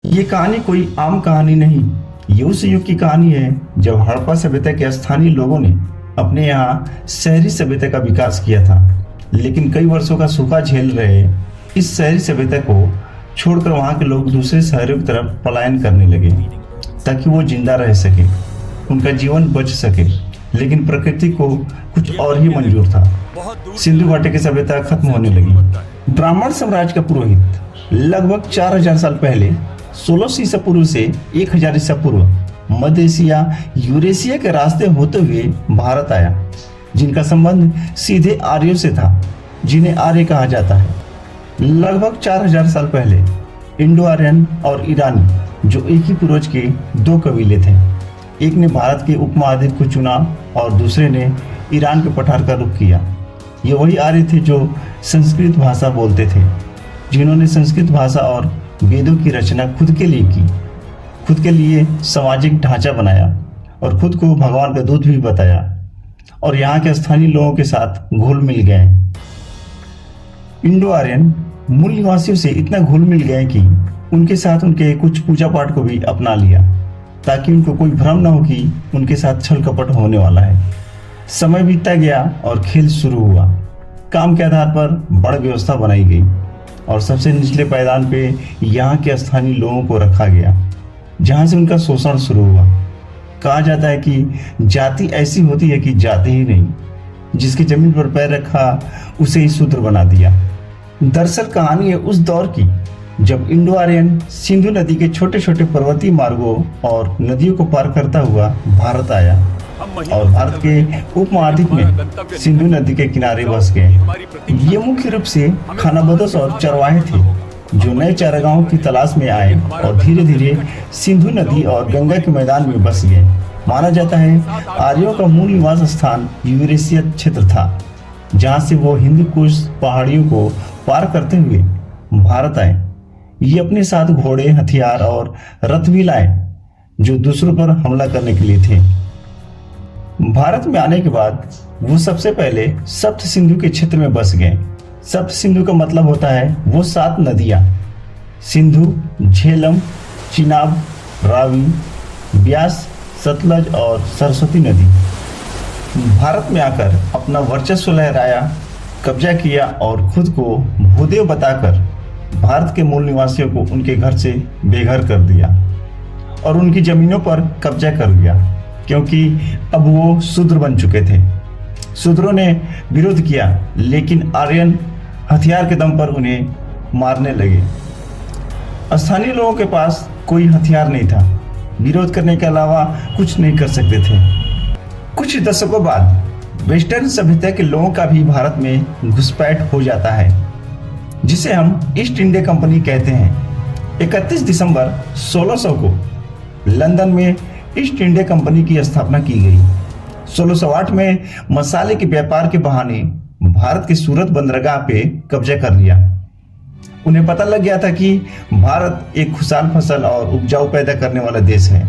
ये कहानी कोई आम कहानी नहीं, ये उस युग की कहानी है जब हड़प्पा सभ्यता के स्थानीय लोगों ने अपने यहाँ शहरी सभ्यता का विकास किया था। लेकिन कई वर्षों का सूखा झेल रहे इस शहरी सभ्यता को छोड़कर वहाँ के लोग दूसरे शहरों की तरफ पलायन करने लगे ताकि वो जिंदा रह सके, उनका जीवन बच सके। लेकिन प्रकृति को कुछ और ही मंजूर था। सिंधु घाटी की सभ्यता खत्म होने लगी। ब्राह्मण साम्राज्य का पुरोहित लगभग 4000 साल पहले 1600 ईसा पूर्व से 1000 ईसा पूर्व मध्य एशिया यूरेशिया के रास्ते होते हुए भारत आया, जिनका संबंध सीधे आर्यों से था, जिन्हें आर्य कहा जाता है। लगभग 4000 साल पहले इंडो आर्यन और ईरानी, जो एक ही पूर्वज के दो कबीले थे, एक ने भारत के उपमहाद्वीप को चुना और दूसरे ने ईरान के पठार का रुख किया। ये वही आर्य थे जो संस्कृत भाषा बोलते थे, जिन्होंने संस्कृत भाषा और वेदों की रचना खुद के लिए की, खुद के लिए सामाजिक ढांचा बनाया और खुद को भगवान का दूत भी बताया, और यहाँ के स्थानीय लोगों के साथ घुल मिल गए। इंडो आर्यन मूल निवासियों से इतना घुल मिल गए कि उनके साथ उनके कुछ पूजा पाठ को भी अपना लिया, ताकि उनको कोई भ्रम न हो कि उनके साथ छल कपट होने वाला है। समय बीतता गया और खेल शुरू हुआ। काम के आधार पर बड़ व्यवस्था बनाई गई और सबसे निचले पायदान पे यहाँ के स्थानीय लोगों को रखा गया, जहाँ से उनका शोषण शुरू हुआ। कहा जाता है कि जाति ऐसी होती है कि जाति ही नहीं, जिसकी जमीन पर पैर रखा उसे ही शूद्र बना दिया। दरअसल कहानी है उस दौर की जब इंडो आर्यन सिंधु नदी के छोटे छोटे पर्वतीय मार्गों और नदियों को पार करता हुआ भारत आया और भारत के उपमहाद्वीप में सिंधु नदी के किनारे बस गए। ये मुख्य रूप से खानाबदोश और चरवाहे थे, जो नए चारागाहों की तलाश में आए और धीरे धीरे सिंधु नदी और गंगा के मैदान में बस गए। माना जाता है आर्यों का मूल निवास स्थान यूरेशिया क्षेत्र था, जहाँ से वो हिंदू कुश पहाड़ियों को पार करते हुए भारत आए। ये अपने साथ घोड़े, हथियार और रथ भी लाए, जो दूसरों पर हमला करने के लिए थे। भारत में आने के बाद वो सबसे पहले सप्त सिंधु के क्षेत्र में बस गए। सप्त सिंधु का मतलब होता है वो 7 नदियां: सिंधु, झेलम, चिनाब, रावी, ब्यास, सतलज और सरस्वती नदी। भारत में आकर अपना वर्चस्व लहराया, कब्जा किया और खुद को भूदेव बताकर भारत के मूल निवासियों को उनके घर से बेघर कर दिया और उनकी जमीनों पर कब्जा कर लिया, क्योंकि अब वो शूद्र बन चुके थे। शूद्रों ने विरोध किया, लेकिन आर्यन हथियार के दम पर उन्हें मारने लगे। स्थानीय लोगों के पास कोई हथियार नहीं था, विरोध करने के अलावा कुछ नहीं कर सकते थे। कुछ दशकों बाद वेस्टर्न सभ्यता के लोगों का भी भारत में घुसपैठ हो जाता है, जिसे हम ईस्ट इंडिया कंपनी कहते हैं। 31 दिसंबर 1600 को लंदन में ईस्ट इंडिया कंपनी की स्थापना की गई। 1608 में मसाले के व्यापार के बहाने भारत के सूरत बंदरगाह पे कब्जा कर लिया। उन्हें पता लग गया था कि भारत एक खुशहाल फसल और उपजाऊ पैदा करने वाला देश है।